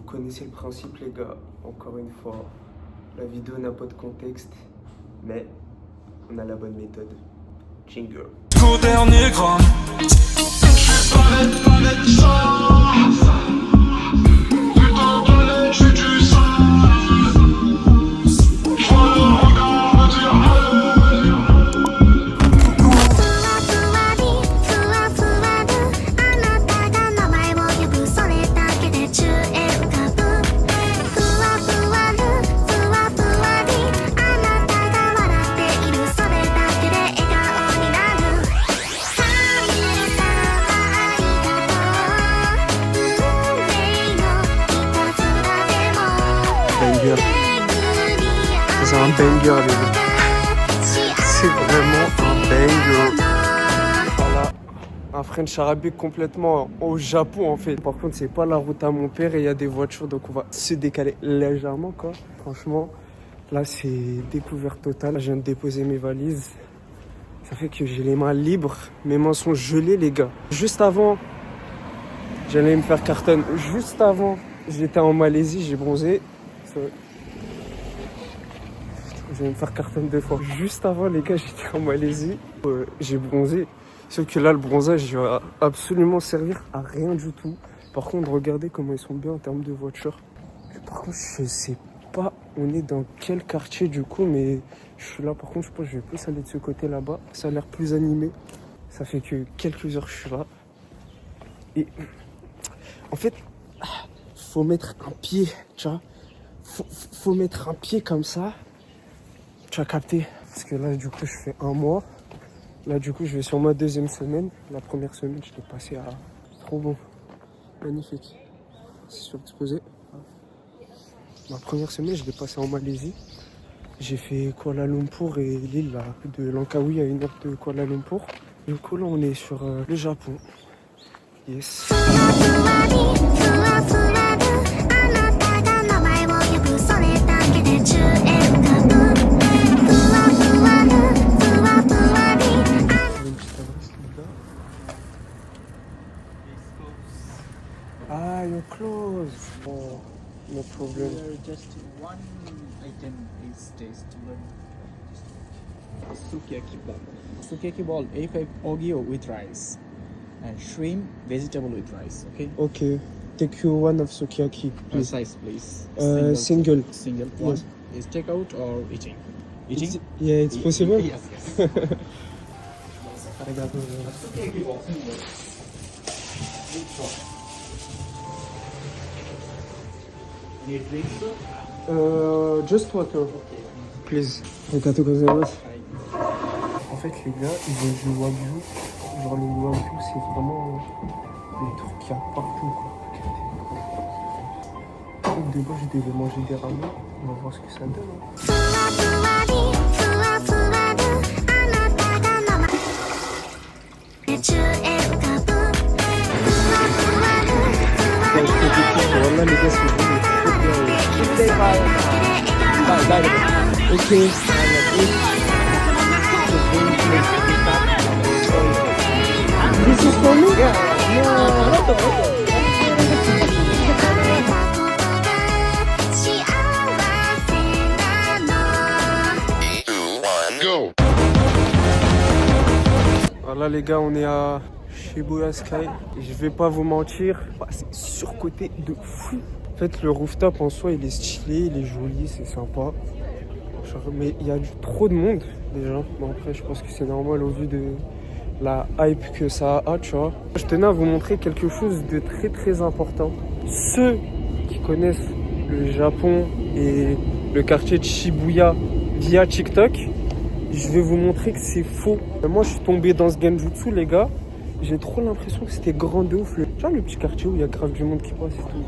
Vous connaissez le principe les gars, encore une fois, la vidéo n'a pas de contexte, mais on a la bonne méthode. Jingle. Jusqu'au dernier gramme. J'suis pas net ça. Putain de lait, j'suis du sale. J'vois le regard me dire allez. Banger. C'est un banger les gars. C'est vraiment un banger. Voilà. Un French Arabic complètement au Japon en fait. Par contre c'est pas la route à mon père et il y a des voitures donc on va se décaler légèrement quoi. Franchement là c'est découverte totale. Je viens de déposer mes valises. Ça fait que j'ai les mains libres. Mes mains sont gelées les gars. Juste avant j'allais me faire carton. Juste avant j'étais en Malaisie, j'ai bronzé. Je vais me faire carton 2 fois. Juste avant, les gars, j'étais en Malaisie. J'ai bronzé. Sauf que là, le bronzage, il va absolument servir à rien du tout. Par contre, regardez comment ils sont bien en termes de voiture. Par contre, je sais pas, on est dans quel quartier du coup, mais je suis là. Par contre, je pense que je vais plus aller de ce côté là-bas. Ça a l'air plus animé. Ça fait que quelques heures que je suis là. Et en fait, faut mettre un pied, tu vois. Faut mettre un pied comme ça. Tu as capté. Parce que là, du coup, je fais 1 mois. Là, du coup, je vais sur ma 2e semaine. La première semaine, je l'ai passé à... Trop bon. Magnifique. C'est surexposé. Ma première semaine, je l'ai passé en Malaisie. J'ai fait Kuala Lumpur et l'île là, de Langkawi à 1 heure de Kuala Lumpur. Du coup, là, on est sur le Japon. Yes. Ah, you're close. Oh, no problem. Just one item is tasted. Sukiyaki ball. Sukiyaki ball, A5 ogio with rice. And shrimp, vegetable with rice. Okay? Okay. Take you one of sukiyaki, please. Size, please. Single. Single. One Yes. is takeout or eating? Eating? Yeah, it's possible. Yes, yes. Sukiyaki ball. Need drinks, sir? Just water, please. Arigatou gozaimasu. En fait, les gars, ils ont du wagyu. Genre, le wagyu, c'est vraiment des trucs qu'il y a partout, quoi. Au début, je devais manger des ramen. On va voir ce que ça donne. Voilà, les gars, c'est bon. Okay. This is for me? Go. Voilà les gars, on est à Shibuya Sky. Et je vais pas vous mentir, c'est surcoté de fou. En fait, le rooftop en soi, il est stylé, il est joli, c'est sympa. Genre, mais il y a trop de monde déjà. Bon, après, je pense que c'est normal au vu de la hype que ça a, tu vois. Je tenais à vous montrer quelque chose de très très important. Ceux qui connaissent le Japon et le quartier de Shibuya via TikTok, je vais vous montrer que c'est faux. Moi, je suis tombé dans ce genjutsu, les gars. J'ai trop l'impression que c'était grand de ouf. Tu vois le petit quartier où il y a grave du monde qui passe et tout.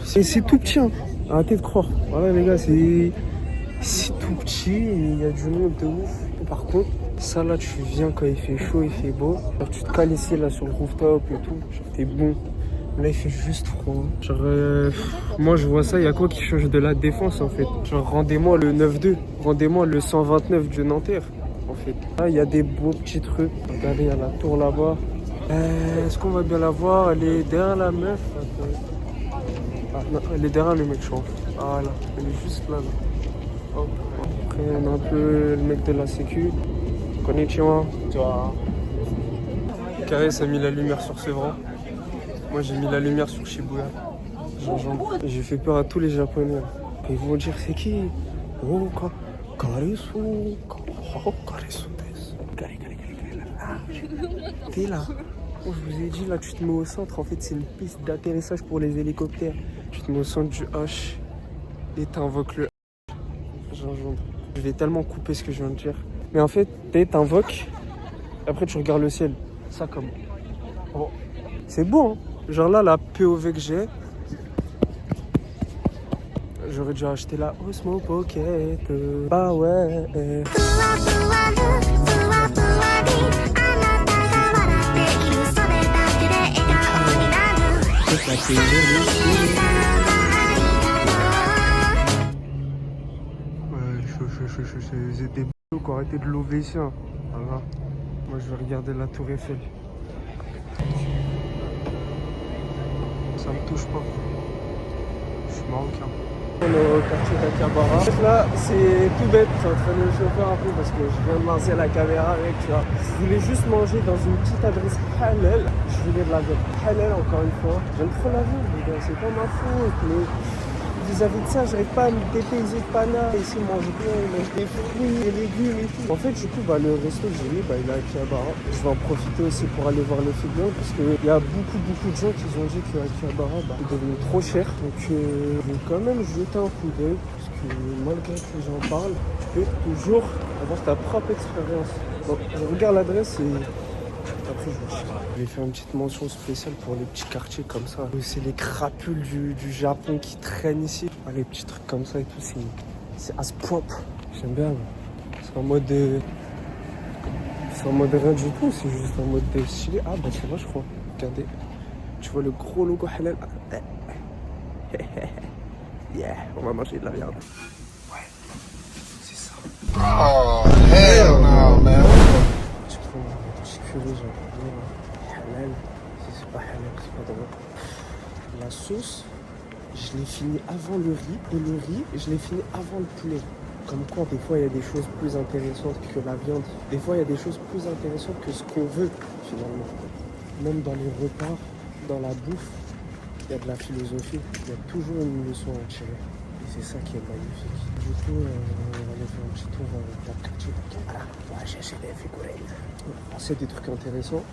C'est tout petit, hein. Arrêtez de croire. Voilà les gars, c'est tout petit et il y a du monde de ouf. Et par contre, ça là, tu viens quand il fait chaud, il fait beau. Alors, tu te cales ici là sur le rooftop et tout. Genre t'es bon. Là il fait juste froid. Genre moi je vois ça, il y a quoi qui change de la défense en fait. Genre rendez-moi le 9-2, rendez-moi le 129 du Nanterre en fait. Là il y a des beaux petits trucs. Regardez, il y a la tour là-bas. Est-ce qu'on va bien la voir? Elle est derrière la meuf. Ah non, elle est derrière le mec, je crois. Ah là, elle est juste là. Hop. Après, on a un peu le mec de la sécu. Konnichiwa. Carès a mis la lumière sur Sévran. Moi, j'ai mis la lumière sur Shibuya. Gingembre. J'ai fait peur à tous les Japonais. Ils vont dire c'est qui? Oh, Karesu. Karesu desu. T'es là. Oh, je vous ai dit, là, tu te mets au centre. En fait, c'est une piste d'atterrissage pour les hélicoptères. Tu te mets au centre du H et t'invoques le gingembre. Je vais tellement couper ce que je viens de dire. Mais en fait, t'invoques, après tu regardes le ciel. Ça comme... Oh. C'est beau, hein. Genre là, la POV que j'ai, j'aurais dû acheter la Osmo Pocket. Bah ouais. C'est des b****s qui ont arrêté de lever ici. Hein. Voilà. Moi je vais regarder la tour Eiffel. Ça me touche pas. Je suis marocain. On est au quartier d'Akihabara. Là, c'est tout bête. Je suis en train de chauffer un peu parce que je viens de lancer la caméra avec, tu vois. Je voulais juste manger dans une petite adresse halal. Je voulais de la viande halal encore une fois. J'aime trop la viande, les gars. C'est pas ma faute, mais vis-à-vis de ça, j'arrive pas à me dépayser de pana. Ici, on mange bien, on mange des fruits, des légumes et tout. En fait, du coup, le resto que j'ai mis, il est à Akihabara. Je vais en profiter aussi pour aller voir le film parce qu'il y a beaucoup de gens qui ont dit que Akihabara est devenu trop cher. Donc, je vais quand même jeter un coup d'œil parce que malgré que j'en parle, tu peux toujours avoir ta propre expérience. Donc, je regarde l'adresse et après, je vais faire une petite mention spéciale pour les petits quartiers comme ça. C'est les crapules du Japon qui traînent ici. Ah, les petits trucs comme ça et tout, c'est à ce point. J'aime bien. C'est en mode... c'est en mode rien du tout, c'est juste en mode stylé. Ah bah c'est vrai, je crois. Regardez. Tu vois le gros logo halal. Yeah, on va manger de la viande. Ouais, c'est ça. Oh, hell no, man. Tu prends un petit curry, genre halal. Si c'est pas halal, c'est pas drôle. La sauce, je l'ai fini avant le riz. Et le riz, je l'ai fini avant le poulet. Comme quoi, des fois, il y a des choses plus intéressantes que la viande. Des fois, il y a des choses plus intéressantes que ce qu'on veut, finalement. Même dans les repas, dans la bouffe, il y a de la philosophie. Il y a toujours une leçon à en tirer. Et c'est ça qui est magnifique. Du coup, on va aller faire un petit tour dans le quartier. Voilà, on va chercher des figurines. C'est des trucs intéressants,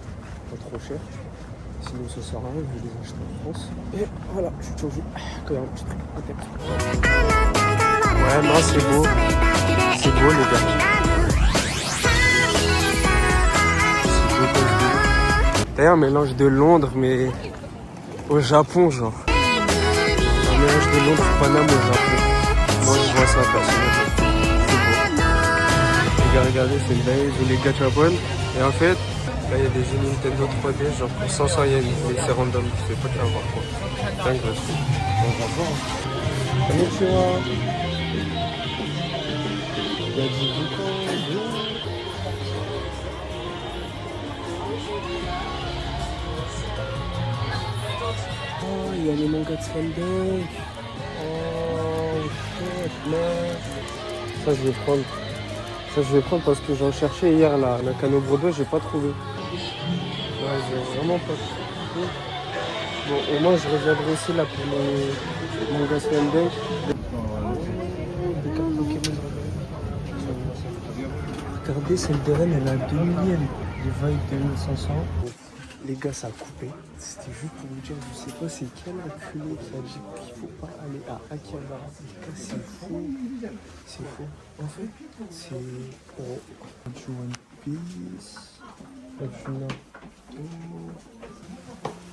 pas trop cher. Sinon, ça sert à rien, je vais les acheter en France. Et voilà, je suis toujours quand il y a un petit truc intéressant. Ouais, non, c'est beau. C'est beau, les gars. D'ailleurs, un mélange de Londres, mais au Japon, genre. Un mélange de Londres, Paname au Japon. Moi, je vois ça personnellement. C'est beau. Les gars, regardez, c'est le bail, j'ai les gachapon. Et en fait, là, il y a des jeux Nintendo 3D, genre pour 500 yens. Mais c'est random, je sais pas qu'il va voir quoi. Dingue, le truc. On va voir. Konnichiwa. Il y a du boucan. Oh, il y a les mangas de Slam. Oh, shit, man. Ça, je vais prendre. Ça, je vais prendre parce que j'en cherchais hier, là. La Nakano Brodo, j'ai pas trouvé. Ouais, j'ai vraiment pas trouvé. Bon, au moins, je reviendrai aussi là pour les mangas Slam Dunk. Des cartes Pokémon. Regardez, celle de Rennes, elle a 2 millième. Les vagues 2500. Les gars, ça a coupé. C'était juste pour vous dire, je sais pas c'est quel enculé qui a dit qu'il faut pas aller à Akihabara. Les gars, c'est fou. C'est fou. En fait, c'est pour du One Piece, du Naruto.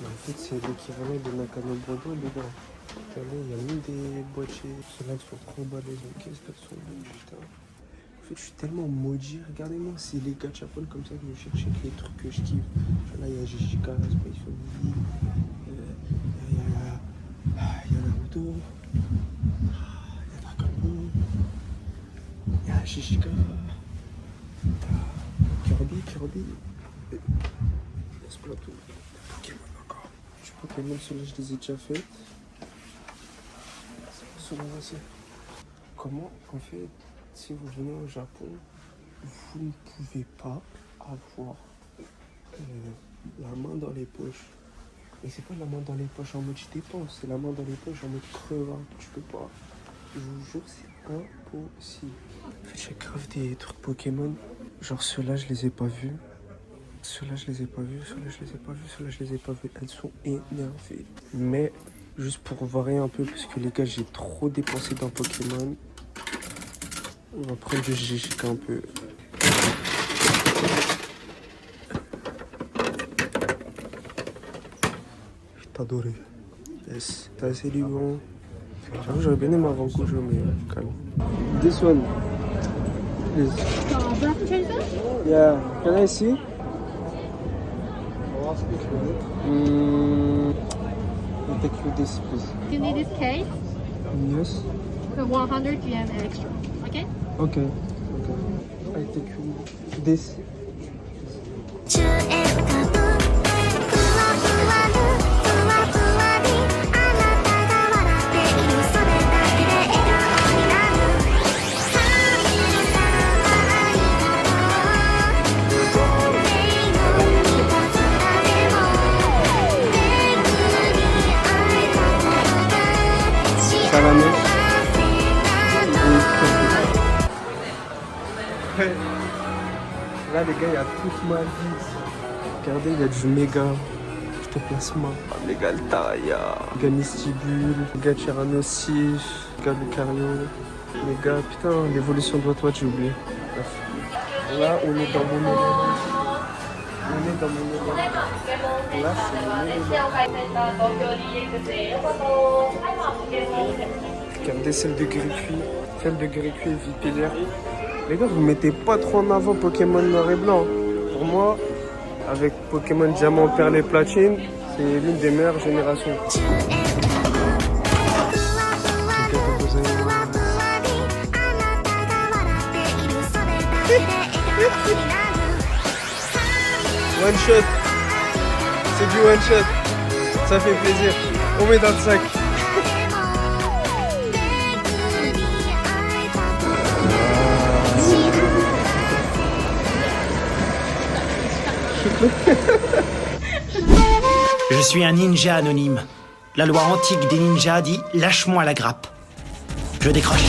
En fait, c'est l'équivalent de Nakano Brodo, les gars. Regardez, il y a même des boîtiers. Ceux-là qui sont trop balèzes. Qu'est-ce qu'elles sont là, putain. En fait, je suis tellement maudit. Regardez-moi, c'est les gachapon comme ça que je cherche avec les trucs que je kiffe. Là, il y a Jijika, Space Family. Il y a Naruto. Il y a Dragon Ball. Il y a Jijika. Kirby. Il y a Splatoon. Pokémon encore. Je Pokémon, ceux-là, je les ai déjà fait. secondes, vas-y. Comment, en fait, si vous venez au Japon, vous ne pouvez pas avoir la main dans les poches. Et c'est pas la main dans les poches en mode je dépense, c'est la main dans les poches en mode crevard. Tu peux pas. Je vous jure, c'est impossible. En fait, j'ai grave des trucs Pokémon. Genre ceux-là, je les ai pas vus. Ceux-là, je les ai pas vus. Ceux-là, je les ai pas vus. Ceux-là, je les ai pas vus. Elles sont énervées. Mais juste pour varier un peu, parce que les gars, j'ai trop dépensé dans Pokémon. On va prendre du GGK un peu. Je t'adorais. Yes. T'as assez du bon. J'avoue, j'aurais bien aimé avoir Gojo, mais calme. This one. Please. Broken chaser? Yeah. Can I see? I'll take you this, please. You need this case Yes. for 100 yen extra, okay? Okay. Okay. I take you this. 宙へ浮かぶふわふわるふわふわりあなたが笑っているそれだけで笑顔になるさあ皆さんありがとう運命のいたずらでもめぐり会えたことが幸せなの Là les gars, il y a toute ma vie. Regardez, il y a du méga plasma, méga Altaria, méga Mistibule, méga Tyrannosif, méga Lucario, méga, putain, l'évolution de Watwatch, j'ai oublié. Bref. Là, on est dans mon élément. On est dans mon élément. Là, c'est mon élément. Regardez celle de Gricui. Celle de Gricui et Vipillaire. Les gars, vous mettez pas trop en avant Pokémon noir et blanc. Pour moi, avec Pokémon Diamant, Perle et Platine, c'est l'une des meilleures générations. One shot. C'est du one shot. Ça fait plaisir. On met dans le sac. Je suis un ninja anonyme. La loi antique des ninjas dit « lâche-moi la grappe ». Je décroche.